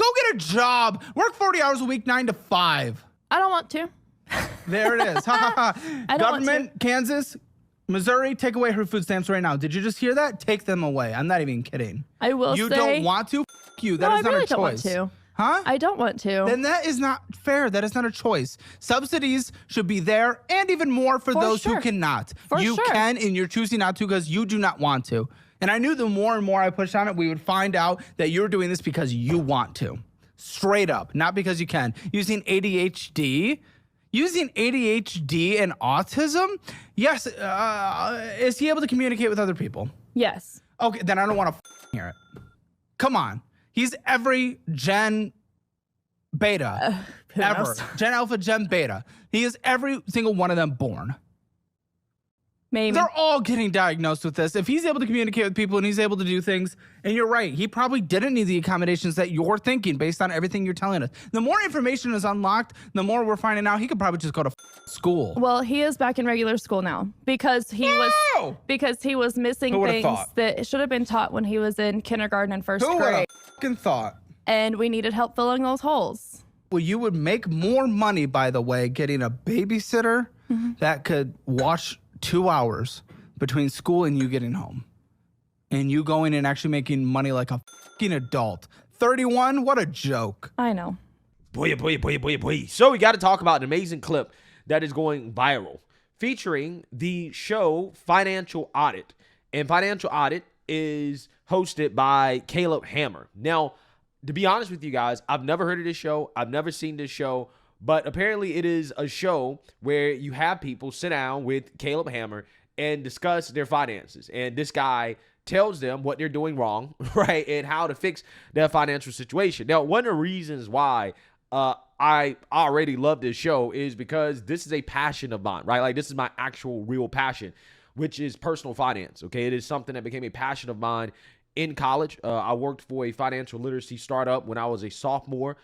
Go get a job. Work 40 hours a week, 9 to 5. I don't want to. There it is. I don't Government, want to. Kansas, Missouri, take away her food stamps right now. Did you just hear that? Take them away. I'm not even kidding. I will You say, don't want to? F you. That no, is not I really a choice. don't want to. Huh? I don't want to. Then that is not fair. That is not a choice. Subsidies should be there and even more for those who sure. cannot. For you sure. can, and you're choosing not to because you do not want to. And I knew the more and more I pushed on it, we would find out that you're doing this because you want to. Straight up, not because you can. Using ADHD and autism, yes, is he able to communicate with other people? Yes. Okay, then I don't want to hear it. Come on. He's every Gen Beta ever. knows? Gen Alpha, Gen Beta. He is every single one of them born. Maybe. They're all getting diagnosed with this. If he's able to communicate with people and he's able to do things, and you're right, he probably didn't need the accommodations that you're thinking based on everything you're telling us. The more information is unlocked, the more we're finding out he could probably just go to school. Well, he is back in regular school now because he was missing Who would've things thought? that should have been taught when he was in kindergarten and first Who would grade. have fucking thought? And we needed help filling those holes. Well, you would make more money, by the way, getting a babysitter that could watch 2 hours between school and you getting home. And you going and actually making money like a fucking adult. 31? What a joke. I know. Boy. So we got to talk about an amazing clip that is going viral featuring the show Financial Audit. And Financial Audit is hosted by Caleb Hammer. Now, to be honest with you guys, I've never heard of this show. I've never seen this show. But apparently it is a show where you have people sit down with Caleb Hammer and discuss their finances. And this guy tells them what they're doing wrong, right? And how to fix their financial situation. Now, one of the reasons why I already love this show is because this is a passion of mine, right? Like, this is my actual real passion, which is personal finance, okay? It is something that became a passion of mine in college. I worked for a financial literacy startup when I was a sophomore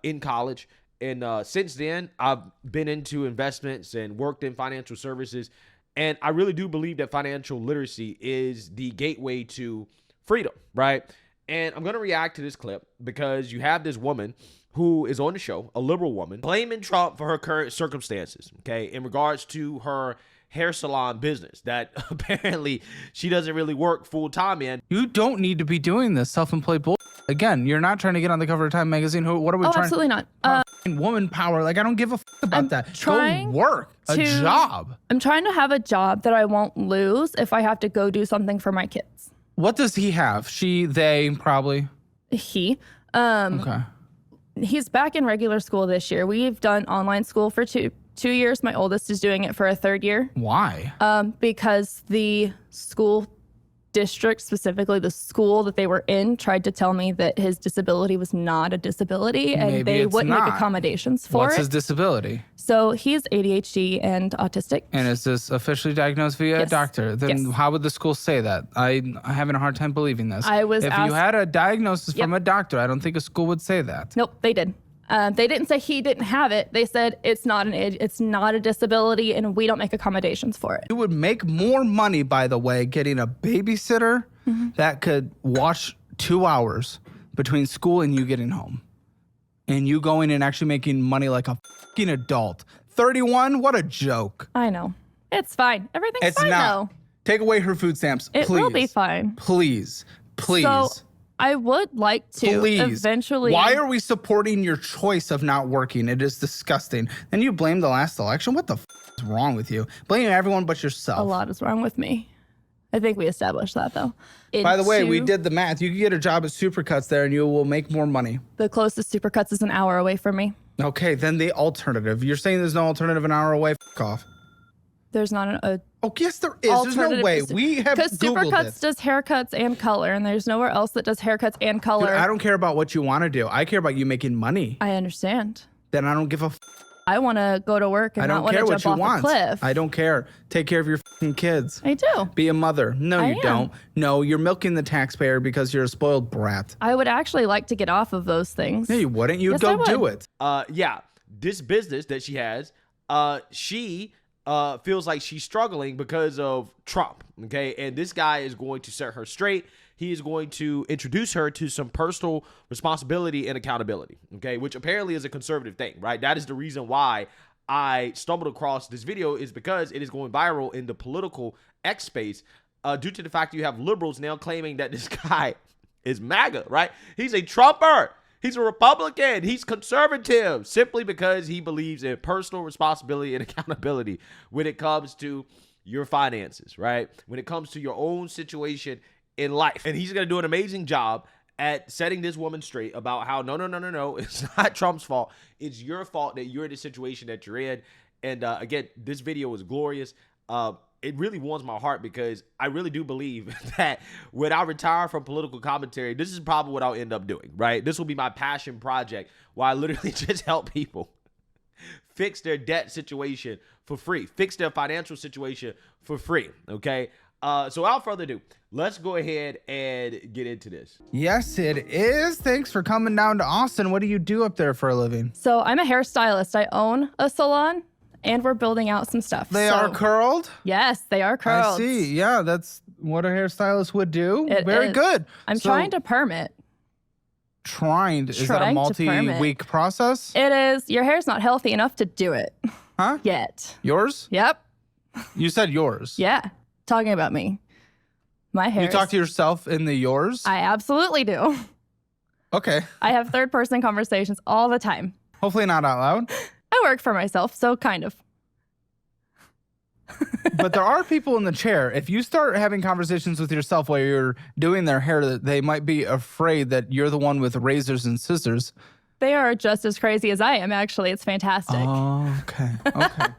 in college. And since then, I've been into investments and worked in financial services. And I really do believe that financial literacy is the gateway to freedom, right? And I'm going to react to this clip because you have this woman who is on the show, a liberal woman, blaming Trump for her current circumstances, okay, in regards to her hair salon business that apparently she doesn't really work full time in. You don't need to be doing this self-employed bull. Again, you're not trying to get on the cover of Time magazine. What are we trying? Absolutely not. Woman power. Like, I don't give a about I'm that. Go trying work a job. I'm trying to have a job that I won't lose if I have to go do something for my kids. What does he have? She, they, probably. He. Okay. He's back in regular school this year. We've done online school for two years. My oldest is doing it for a third year. Why? Because the school district, specifically the school that they were in, tried to tell me that his disability was not a disability and Maybe they it's wouldn't not. make accommodations for What's it. his disability? So he's ADHD and autistic. And is this officially diagnosed via a Yes. doctor? Then Yes. how would the school say that? I'm having a hard time believing this. I was if asked- you had a diagnosis from Yep. a doctor, I don't think a school would say that. Nope, they did. They didn't say he didn't have it. They said it's not a disability and we don't make accommodations for it. You would make more money, by the way, getting a babysitter that could watch 2 hours between school and you getting home. And you going and actually making money like a fucking adult. 31? What a joke. I know. It's fine. Everything's It's fine not. though. Take away her food stamps, It please. will be fine. Please. Please. So I would like to Please. eventually. Why are we supporting your choice of not working? It is disgusting. Then you blame the last election? What the is wrong with you? Blaming everyone but yourself. A lot is wrong with me. I think we established that though. By the way, we Into- did the math. You could get a job at Supercuts there and you will make more money. The closest Supercuts is an hour away from me. Okay, then the alternative. You're saying there's no alternative an hour away? F off. There's not a Oh, yes, there is. There's no alternative way. to- We have because Googled Supercuts it. does haircuts and color, and there's nowhere else that does haircuts and color. Dude, I don't care about what you want to do. I care about you making money. I understand. Then I don't give a f. I want to go to work and I not don't want to care what jump you off want. a cliff. I don't care. Take care of your f***ing kids. I do. Be a mother. No, I you am. don't. No, you're milking the taxpayer because you're a spoiled brat. I would actually like to get off of those things. No, you wouldn't. You'd Yes, go I do would. it. Yeah, this business that she has, she feels like she's struggling because of Trump, okay? And this guy is going to set her straight. he is going to introduce her to some personal responsibility and accountability, okay, which apparently is a conservative thing, right? That is the reason why I stumbled across this video, is because it is going viral in the political X space due to the fact that you have liberals now claiming that this guy is MAGA, right? He's a Trumper. He's a Republican. He's conservative simply because he believes in personal responsibility and accountability when it comes to your finances, right? When it comes to your own situation in life. And he's going to do an amazing job at setting this woman straight about how, no, it's not Trump's fault. It's your fault that you're in the situation that you're in. And again, this video was glorious. It really warms my heart because I really do believe that when I retire from political commentary, this is probably what I'll end up doing, right? This will be my passion project where I literally just help people fix their debt situation for free, fix their financial situation for free, okay? So without further ado, let's go ahead and get into this. Yes, it is. Thanks for coming down to Austin. What do you do up there for a living? So I'm a hairstylist. I own a salon, and we're building out some stuff. They are curled? Yes, they are curled. I see. Yeah, that's what a hairstylist would do. It Very is. good. I'm So, trying to perm it. Is that a Trying to perm it. multi-week process? It is. Your hair's not healthy enough to do it Huh? yet. Yours? Yep. You said yours. Yeah. Talking about me. My hair. You talk to yourself in the yours? I absolutely do. Okay. I have third-person conversations all the time. Hopefully not out loud. I work for myself, so kind of. But there are people in the chair. If you start having conversations with yourself while you're doing their hair, they might be afraid that you're the one with razors and scissors. They are just as crazy as I am, actually. It's fantastic. Oh, okay. Okay.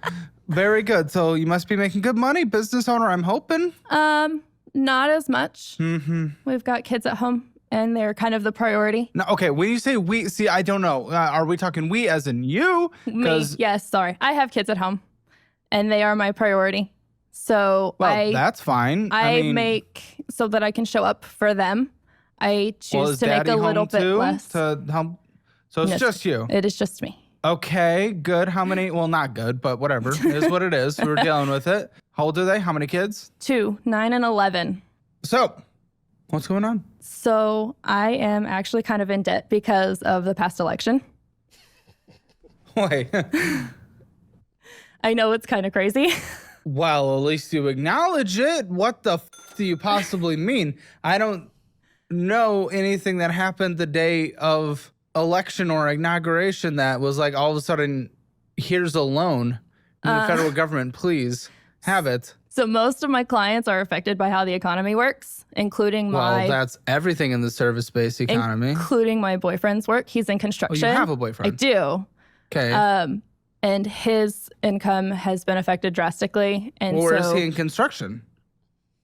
Very good. So you must be making good money, business owner, I'm hoping. Not as much. Mm-hmm. We've got kids at home, and they're kind of the priority. No, okay, when you say we, see, I don't know. Are we talking we as in you? Me, yes, sorry. I have kids at home, and they are my priority. So Well, that's fine. I mean, make so that I can show up for them. I choose is to make Daddy a little home bit too less. to help? So it's Yes, just you. It is just me. Okay, good. How many? Well, not good, but whatever. It is what it is. We're dealing with it. How old are they? How many kids? 2, 9, and 11. So, what's going on? So I am actually kind of in debt because of the past election. Wait. I know it's kind of crazy. Well, at least you acknowledge it. What the do you possibly mean? I don't know anything that happened the day of election or inauguration that was like all of a sudden, here's a loan from the federal government. Please have it. So most of my clients are affected by how the economy works, including Well, that's everything in the service-based economy. including my boyfriend's work. He's in Oh, construction. you have a I boyfriend. do. Okay. And his income has been affected drastically. And Or so, is he in construction?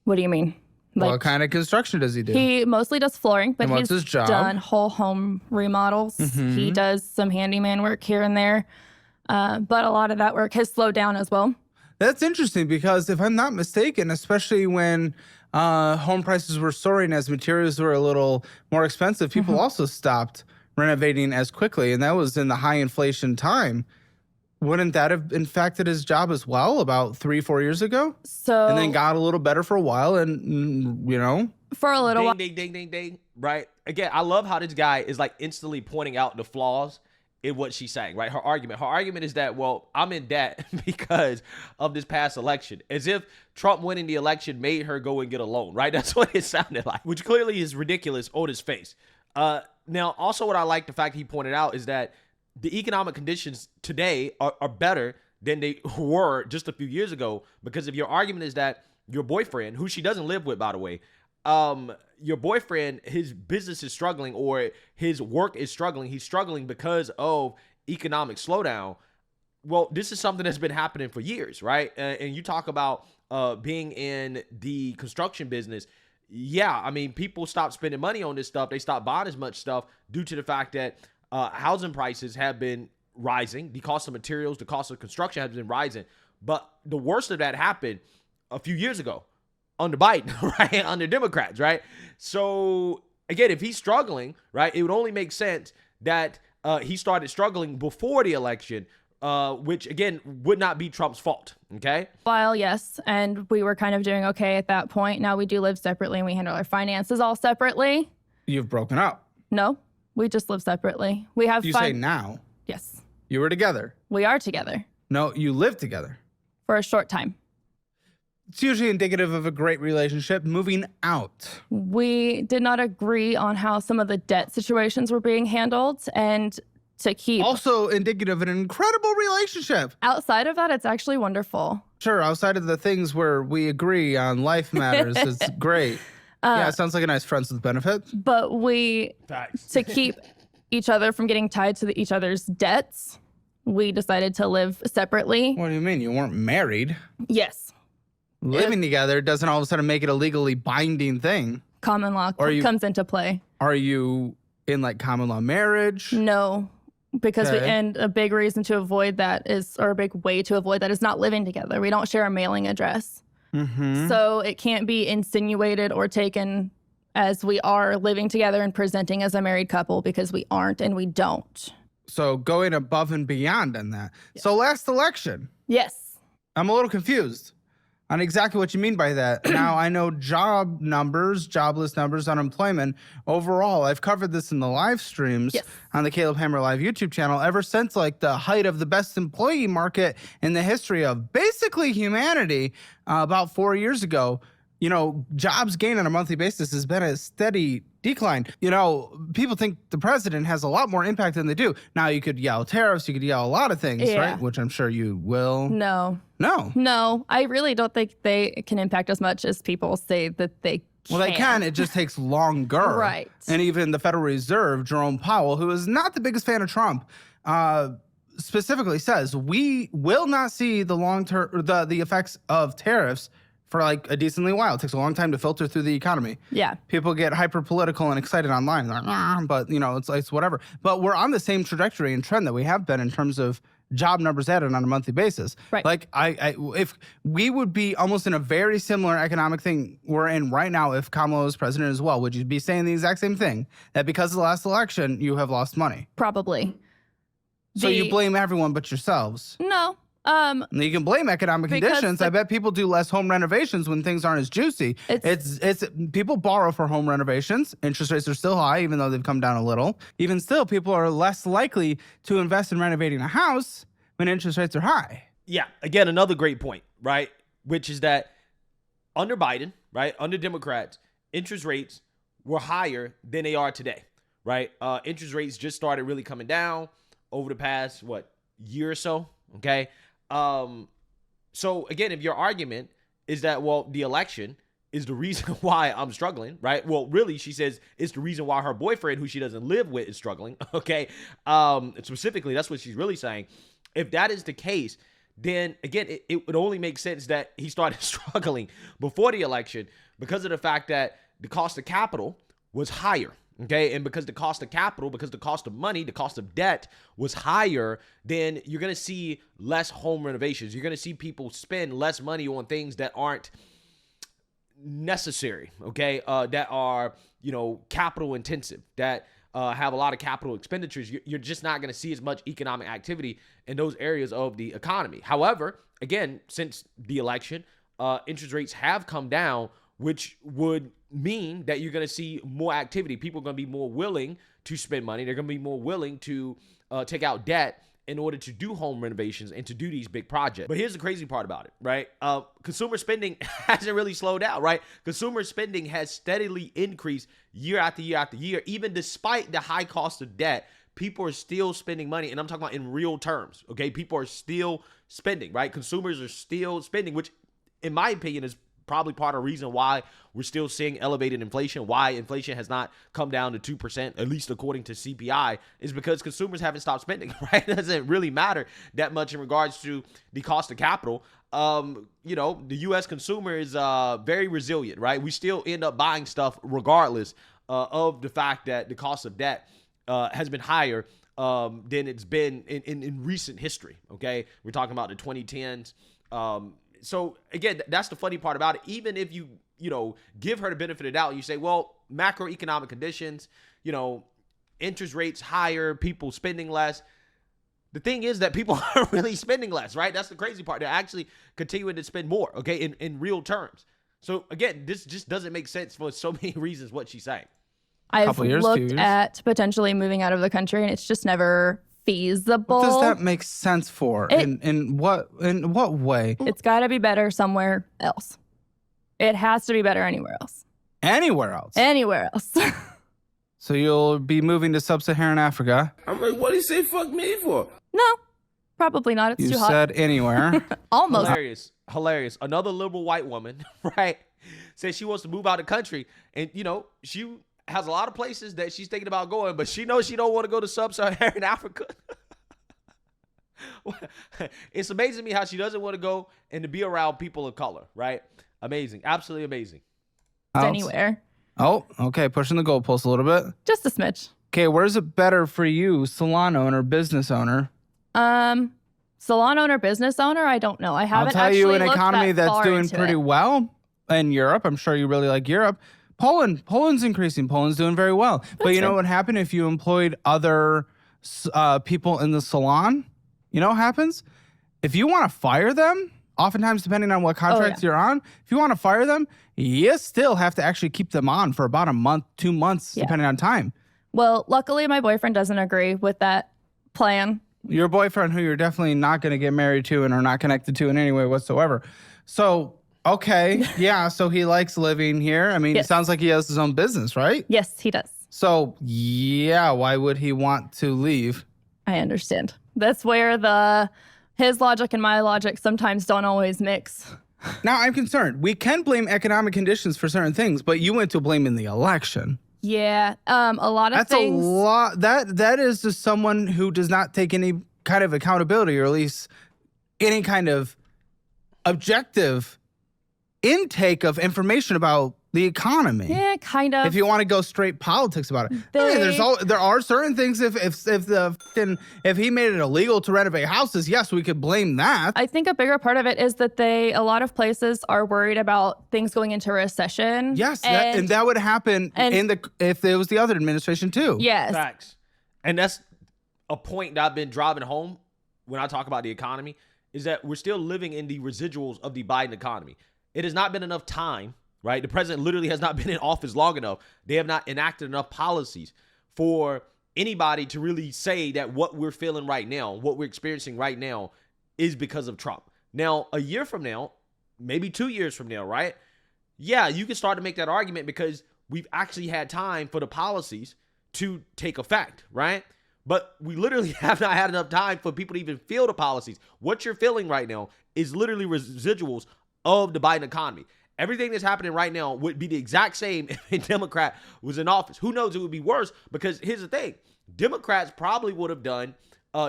what do you mean? What kind of construction does he do? He mostly does flooring, but And what's he's his job? done whole home remodels. He does some handyman work here and there. But a lot of that work has slowed down as well. That's interesting because if I'm not mistaken, especially when home prices were soaring as materials were a little more expensive, people also stopped renovating as quickly. And that was in the high inflation time. Wouldn't that have impacted his job as well about 3-4 years ago? So And then got a little better for a while and, you know. for a little while, Ding, ding, ding, ding, ding. Right? Again, I love how this guy is like instantly pointing out the flaws in what she's saying, right? Her argument is that, well, I'm in debt because of this past election. As if Trump winning the election made her go and get a loan, right? That's what it sounded like, which clearly is ridiculous on his face. Now, also what I like the fact he pointed out is that the economic conditions today are better than they were just a few years ago, because if your argument is that your boyfriend, who she doesn't live with, by the way, your boyfriend, his business is struggling or his work is struggling, he's struggling because of economic slowdown. Well, this is something that's been happening for years, right? And you talk about being in the construction business. Yeah, I mean, people stop spending money on this stuff. They stop buying as much stuff due to the fact that housing prices have been rising. The cost of materials, the cost of construction has been rising. But the worst of that happened a few years ago under Biden, right? Under Democrats, right? So again, if he's struggling, right, it would only make sense that he started struggling before the election which again would not be Trump's fault. Okay. While, yes, and we were kind of doing okay at that point. Now we do live separately and we handle our finances all separately. You've broken up. No, we just live separately. We have You say now. Yes, You were together. we are together No, you live together. for a short time. It's usually indicative of a great relationship. Moving out. We did not agree on how some of the debt situations were being handled, and to keep Also indicative of an incredible relationship. outside of that, it's actually wonderful. Sure, outside of the things where we agree on life matters, it's great. Yeah, it sounds like a nice friends with benefits. But to keep each other from getting tied to each other's debts, we decided to live separately. What do you mean? You weren't married. Yes. Living together doesn't all of a sudden make it a legally binding thing. Common law comes into play. Are you in like common law marriage? No, because Okay. and a big reason to avoid that is, or a big way to avoid that is not living together. We don't share a mailing address. Mm-hmm. So it can't be insinuated or taken as we are living together and presenting as a married couple, because we aren't and we don't. So going above and beyond on that. So last election, Yes. I'm a little confused on exactly what you mean by that. Now, I know job numbers, jobless numbers, unemployment. Overall, I've covered this in the live streams Yes. on the Caleb Hammer Live YouTube channel ever since like the height of the best employee market in the history of basically humanity about 4 years ago. You know, jobs gained on a monthly basis has been a steady decline. You know, people think the president has a lot more impact than they do. Now, you could yell tariffs, you could yell a lot of things, Yeah. right? Which I'm sure you will. No. No. I really don't think they can impact as much as people say that they can. Well, they can. It just takes longer. Right. And even the Federal Reserve, Jerome Powell, who is not the biggest fan of Trump, specifically says we will not see the long-term, the effects of tariffs for like a decently while. It takes a long time to filter through the economy. Yeah. People get hyper political and excited online, like, but you know, it's whatever. But we're on the same trajectory and trend that we have been in terms of job numbers added on a monthly basis. Right. Like if we would be almost in a very similar economic thing we're in right now if Kamala was president as well, would you be saying the exact same thing? That because of the last election, you have lost money. Probably. So you blame everyone but yourselves. No. And you can blame economic Because conditions. I bet people do less home renovations when things aren't as juicy. It's people borrow for home renovations. Interest rates are still high, even though they've come down a little. Even still, people are less likely to invest in renovating a house when interest rates are high. Yeah, again, another great point, right? Which is that under Biden, right, under Democrats, interest rates were higher than they are today, right? Interest rates just started really coming down over the past, year or so, okay? So again, if your argument is that, well, the election is the reason why I'm struggling, right? Well, really, she says it's the reason why her boyfriend, who she doesn't live with, is struggling, okay? Specifically, that's what she's really saying. If that is the case, then again, it would only make sense that he started struggling before the election because of the fact that the cost of capital was higher. Okay, and because the cost of capital, because the cost of money, the cost of debt was higher, then you're going to see less home renovations. You're going to see people spend less money on things that aren't necessary, okay, that are, capital intensive, that have a lot of capital expenditures. You're just not going to see as much economic activity in those areas of the economy. However, again, since the election, interest rates have come down, which would mean that you're going to see more activity. People are going to be more willing to spend money. They're going to be more willing to take out debt in order to do home renovations and to do these big projects. But here's the crazy part about it, right? Consumer spending hasn't really slowed down, right? Consumer spending has steadily increased year after year after year. Even despite the high cost of debt, people are still spending money. And I'm talking about in real terms, okay? People are still spending, right? Consumers are still spending, which in my opinion is probably part of the reason why we're still seeing elevated inflation, why inflation has not come down to 2%, at least according to CPI, is because consumers haven't stopped spending, right? It doesn't really matter that much in regards to the cost of capital. The U.S. consumer is very resilient, right? We still end up buying stuff regardless of the fact that the cost of debt has been higher than it's been in recent history, okay? We're talking about the 2010s. So again, that's the funny part about it. Even if you give her the benefit of the doubt, you say, well, macroeconomic conditions, interest rates higher, people spending less. the thing is that people are really spending less, right? That's the crazy part. They're actually continuing to spend more, okay, in real terms. So again, this just doesn't make sense for so many reasons what she's saying. I've looked at potentially moving out of the country, and it's just never feasible. What does that make sense for? In what way? It's got to be better somewhere else. It has to be better anywhere else. Anywhere else? Anywhere else. So you'll be moving to Sub-Saharan Africa? I'm like, what do you say fuck me for? No, probably not. It's too hot. You said anywhere. Almost. Hilarious. Another liberal white woman, right, says she wants to move out of the country. And, you know, she has a lot of places that she's thinking about going, but she knows she don't want to go to Sub-Saharan Africa. It's amazing to me how she doesn't want to go and to be around people of color, right? Amazing. Absolutely amazing. Anywhere. Oh, okay. Pushing the goalpost a little bit. Just a smidge. Okay, where's it better for you, salon owner, business owner? Salon owner, business owner, I don't know. I haven't I'll tell you an looked economy that that's far doing into pretty it. well in Europe. I'm sure you really like Europe. Poland's increasing. Poland's doing very well. But you know what would happen if you employed other people in the salon? You know what happens? If you want to fire them, oftentimes depending on what contracts you're on, if you want to fire them, you still have to actually keep them on for about a month, 2 months, depending on time. Well, luckily my boyfriend doesn't agree with that plan. Your boyfriend, who you're definitely not going to get married to and are not connected to in any way whatsoever. So, okay, yeah, so he likes living here. I mean, it sounds like he has his own business, right? Yes, he does. So, yeah, why would he want to leave? I understand. That's where his logic and my logic sometimes don't always mix. Now, I'm concerned. We can blame economic conditions for certain things, but you went to blaming the election. Yeah, a lot of things. That's a lot. That is just someone who does not take any kind of accountability, or at least any kind of objective intake of information about the economy. Yeah, kind of. If you want to go straight politics about it, I mean, there are certain things. If he made it illegal to renovate houses, yes, we could blame that. I think a bigger part of it is that a lot of places are worried about things going into recession. Yes, and that would happen if it was the other administration too. Yes, facts. And that's a point that I've been driving home when I talk about the economy, is that we're still living in the residuals of the Biden economy. It has not been enough time. Right? The president literally has not been in office long enough. They have not enacted enough policies for anybody to really say that what we're feeling right now, what we're experiencing right now, is because of Trump. Now, a year from now, maybe 2 years from now, right? Yeah, you can start to make that argument because we've actually had time for the policies to take effect, right? But we literally have not had enough time for people to even feel the policies. What you're feeling right now is literally residuals of the Biden economy. Everything that's happening right now would be the exact same if a Democrat was in office. Who knows? It would be worse because here's the thing. Democrats probably would have done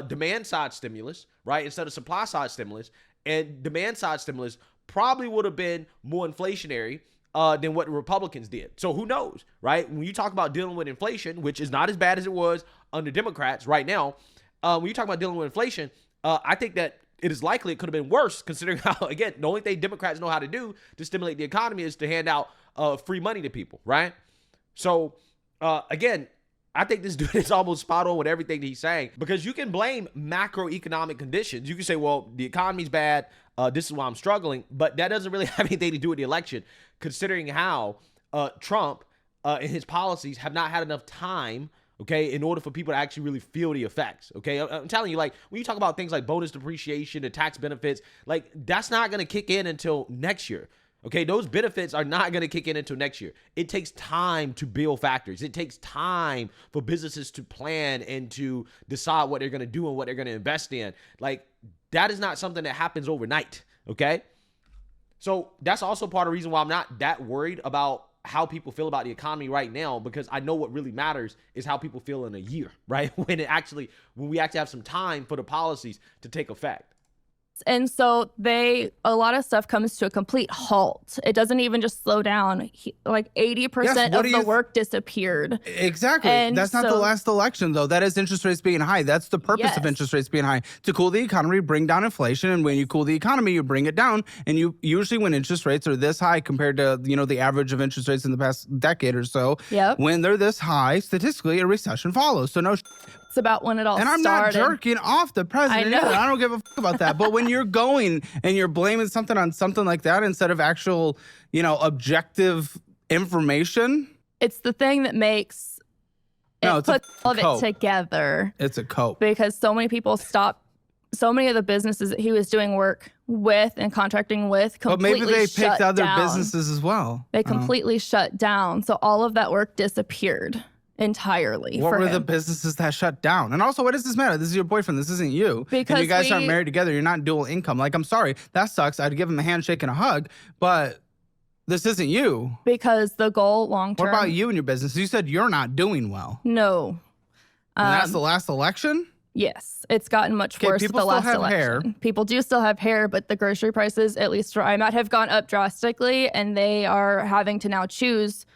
demand side stimulus, right, instead of supply side stimulus. And demand side stimulus probably would have been more inflationary than what the Republicans did. So who knows, right? When you talk about dealing with inflation, which is not as bad as it was under Democrats right now, when you talk about dealing with inflation, I think that it is likely it could have been worse, considering how, again, the only thing Democrats know how to do to stimulate the economy is to hand out free money to people, right? So, again, I think this dude is almost spot on with everything that he's saying, because you can blame macroeconomic conditions. You can say, well, the economy's bad. This is why I'm struggling. But that doesn't really have anything to do with the election, considering how Trump and his policies have not had enough time, okay, in order for people to actually really feel the effects, okay? I'm telling you, like, when you talk about things like bonus depreciation and tax benefits, like, that's not going to kick in until next year, okay? Those benefits are not going to kick in until next year. It takes time to build factories. It takes time for businesses to plan and to decide what they're going to do and what they're going to invest in. Like, that is not something that happens overnight, okay? So that's also part of the reason why I'm not that worried about how people feel about the economy right now, because I know what really matters is how people feel in a year, right? When we actually have some time for the policies to take effect. And so a lot of stuff comes to a complete halt. It doesn't even just slow down. Like 80% of the work disappeared. Exactly. And that's not the last election, though. That is interest rates being high. That's the purpose of interest rates being high, to cool the economy, bring down inflation. And when you cool the economy, you bring it down. And you usually, when interest rates are this high compared to, the average of interest rates in the past decade or so, when they're this high, statistically, a recession follows. So about when it all And I'm started. not jerking off the president. I know. Either. I don't give a fuck about that. But when you're going and you're blaming something on something like that instead of actual, objective information. It's the thing that makes No, it it's a puts all of cope. it together. It's a cope. Because so many people stopped. So many of the businesses that he was doing work with and contracting with But completely maybe they shut picked other down. businesses as well. They completely shut down. So all of that work disappeared entirely What for were him. the businesses that shut down? And also, what does this matter? This is your boyfriend. This isn't you. Because and you guys aren't married together. You're not dual income. Like, I'm sorry. That sucks. I'd give him a handshake and a hug, but this isn't you. Because the goal long term. What about you and your business? You said you're not doing well. No. And that's the last election? Yes, it's gotten much Okay, worse with people the still last have election. hair. People do still have hair, but the grocery prices, at least where I'm at, have gone up drastically, and they are having to now choose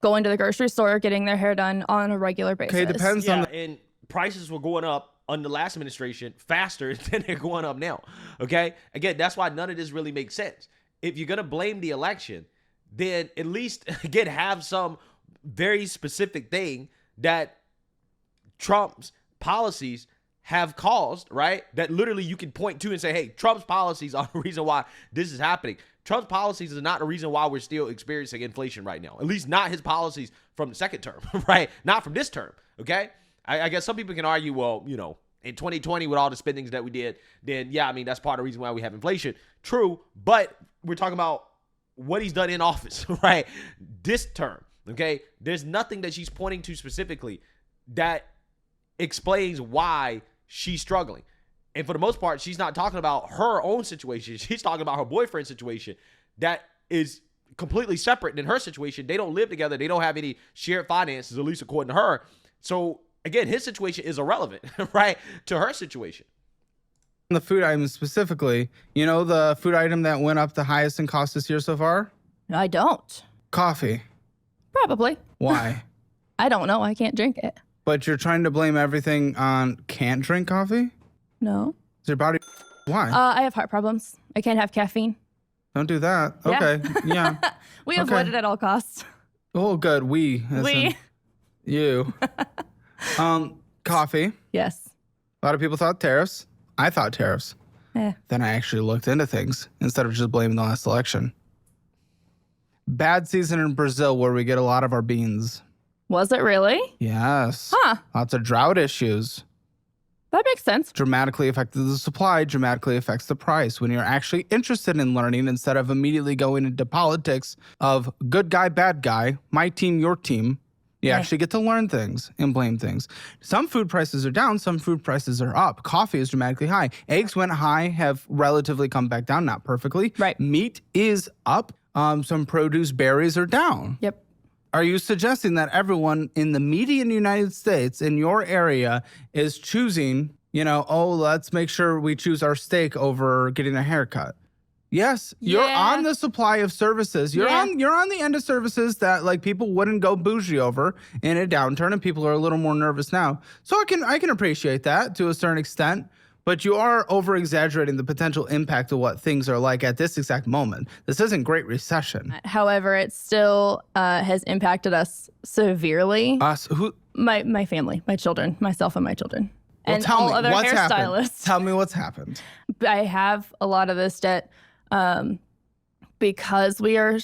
going to the grocery store or getting their hair done on a regular basis. Okay, it depends on And prices were going up under the last administration faster than they're going up now. Okay? Again, that's why none of this really makes sense. If you're going to blame the election, then at least, again, have some very specific thing that Trump's policies have caused, right? That literally you can point to and say, hey, Trump's policies are the reason why this is happening. Trump's policies is not the reason why we're still experiencing inflation right now. At least not his policies from the second term, right? Not from this term, okay? I guess some people can argue, well, in 2020 with all the spendings that we did, then yeah, I mean, that's part of the reason why we have inflation. True, but we're talking about what he's done in office, right? This term, okay? There's nothing that she's pointing to specifically that explains why she's struggling. And for the most part, she's not talking about her own situation. She's talking about her boyfriend's situation that is completely separate than her situation. They don't live together. They don't have any shared finances, at least according to her. So again, his situation is irrelevant, right, to her situation. the food items specifically. You know the food item that went up the highest in cost this year so far? I don't. Coffee. Probably. Why? I don't know. I can't drink it. But you're trying to blame everything on can't drink coffee? No. Is your body... Why? I have heart problems. I can't have caffeine. Don't do that. Yeah. Okay. Yeah. We Okay. avoid it at all costs. Oh, good. We. as in We. You. Coffee. Yes. A lot of people thought tariffs. I thought tariffs. Eh. Then I actually looked into things instead of just blaming the last election. Bad season in Brazil where we get a lot of our beans. Was it really? Yes. Huh. Lots of drought issues. That makes sense. Dramatically affected the supply, dramatically affects the price. When you're actually interested in learning instead of immediately going into politics of good guy, bad guy, my team, your team, you actually get to learn things and blame things. Some food prices are down, some food prices are up. Coffee is dramatically high. Eggs went high, have relatively come back down, not perfectly. Right. Meat is up. Some produce, berries are down. Yep. Are you suggesting that everyone in the median United States in your area is choosing, let's make sure we choose our steak over getting a haircut? Yes, you're Yeah. on the supply of services. You're Yeah. on the end of services that like people wouldn't go bougie over in a downturn, and people are a little more nervous now. So I can appreciate that to a certain extent. But you are over-exaggerating the potential impact of what things are like at this exact moment. This isn't Great Recession. However, it still has impacted us severely. Us, who? My family, my children, myself and my children. Well, And tell all me, other what's happened? hairstylists. Tell me what's happened. I have a lot of this debt because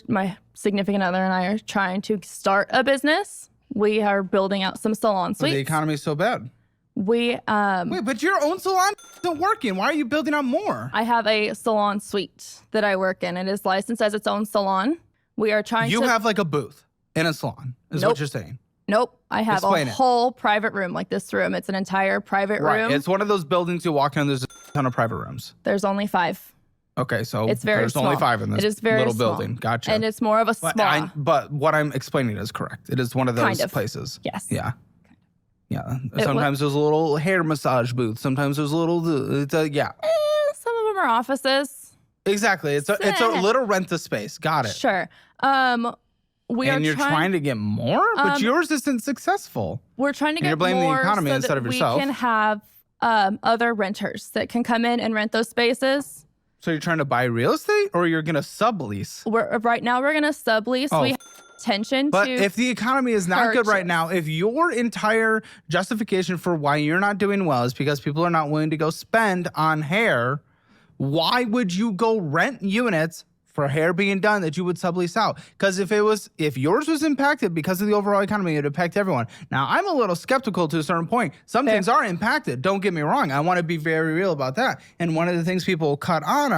my significant other and I are trying to start a business. We are building out some salon The suites. economy is so bad. We Wait, but your own salon isn't working. Why are you building out more? I have a salon suite that I work in. It is licensed as its own salon. We are trying You to have like a booth in a salon, is Nope. what you're saying. Nope. I have Explain a it. whole private room like this room. It's an entire private Right. room. It's one of those buildings you walk in, there's a ton of private rooms. There's only 5. Okay, so It's very there's small. only 5 in this It is very little small. building. Gotcha. And it's more of a spa. But what I'm explaining is correct. It is one of those Kind of. places. Yes. Yeah. Yeah. was- Sometimes there's a little hair massage booth. Sometimes there's a little, yeah. Some of them are offices. Exactly. It's a little rent a space. Got it. Sure. We And are you're trying to get more, but yours isn't successful. We're trying to and get you're blaming the more economy so instead that of yourself. we can have other renters that can come in and rent those spaces. So you're trying to buy real estate, or you're gonna sublease? Right now we're gonna sublease. Oh, We attention But to. if the economy is not good right purchase. now, if your entire justification for why you're not doing well is because people are not willing to go spend on hair, why would you go rent units for hair being done that you would sublease out? Because if yours was impacted because of the overall economy, it would impact everyone. Now, I'm a little skeptical to a certain point. Some things are impacted. Don't get me wrong. I want to be very real about that. And one of the things people cut on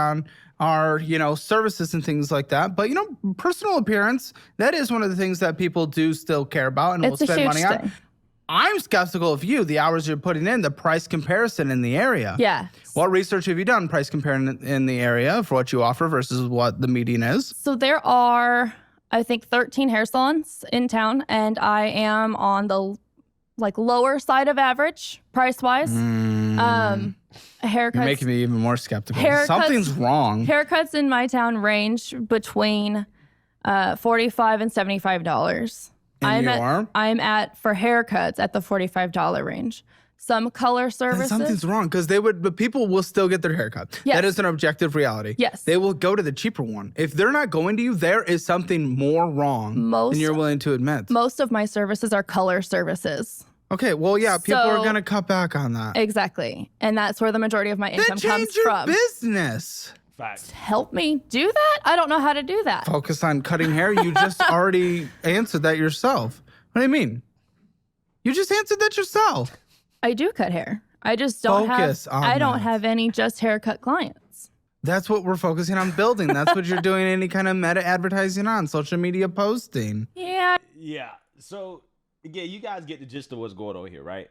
are, services and things like that. But, personal appearance, that is one of the things that people do still care about and will It's a spend huge money on. thing. I'm skeptical of you, the hours you're putting in, the price comparison in the area. Yeah. What research have you done price comparing in the area for what you offer versus what the median is? So there are, I think, 13 hair salons in town, and I am on the lower side of average price-wise. Haircuts. You're making me even more skeptical. Haircuts- Something's wrong. Haircuts in my town range between $45 and $75. And I'm at for haircuts at the $45 range. Some color Then services. something's wrong because but people will still get their haircut. Yes. That is an objective reality. Yes. They will go to the cheaper one. If they're not going to you, there is something more wrong than you're willing to admit. Most of my services are color services. Okay, well, yeah, people are So- going to cut back on that. Exactly. And that's where the majority of my Then income comes change your from. business. Facts. Help me do that? I don't know how to do that. Focus on cutting hair. You just already answered that yourself. What do you mean? You just answered that yourself. I do cut hair. I just don't Focus have on I don't that. have any just haircut clients. That's what we're focusing on building. That's what you're doing any kind of meta advertising on, social media posting. Yeah. Yeah. So again, you guys get the gist of what's going on here, right?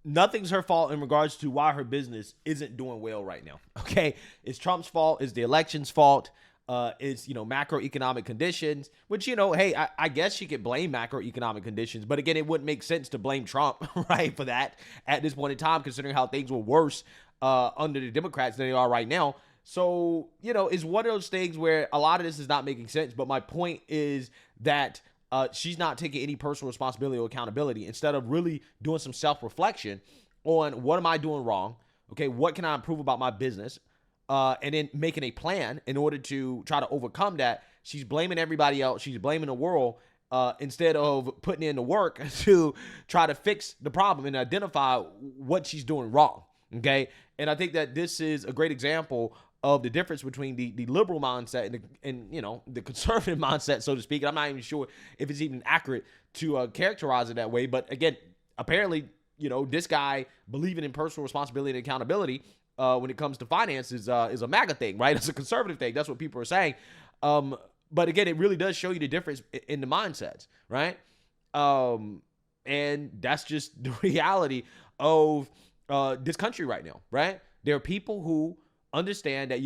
Nothing's her fault in regards to why her business isn't doing well right now. Okay, it's Trump's fault. It's the election's fault. It's macroeconomic conditions, which hey, I guess she could blame macroeconomic conditions, but again, it wouldn't make sense to blame Trump, right, for that at this point in time, considering how things were worse under the Democrats than they are right now. So it's one of those things where a lot of this is not making sense. But my point is that she's not taking any personal responsibility or accountability. Instead of really doing some self-reflection on what am I doing wrong? Okay, what can I improve about my business? And then making a plan in order to try to overcome that. She's blaming everybody else. She's blaming the world instead of putting in the work to try to fix the problem and identify what she's doing wrong. Okay. And I think that this is a great example of the difference between the liberal mindset and the conservative mindset, so to speak. And I'm not even sure if it's even accurate to characterize it that way. But again, apparently, this guy believing in personal responsibility and accountability when it comes to finance is a MAGA thing, right? It's a conservative thing. That's what people are saying. But again, it really does show you the difference in the mindsets, right? And that's just the reality of this country right now, right? There are people who understand that,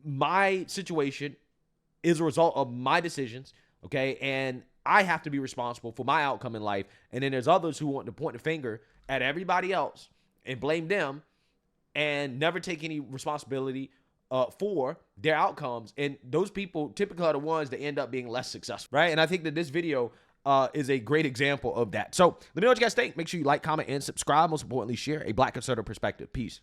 my situation is a result of my decisions, okay? And I have to be responsible for my outcome in life. And then there's others who want to point the finger at everybody else and blame them and never take any responsibility for their outcomes. And those people typically are the ones that end up being less successful, right? And I think that this video is a great example of that. So let me know what you guys think. Make sure you like, comment, and subscribe. Most importantly, share a Black conservative perspective. Peace.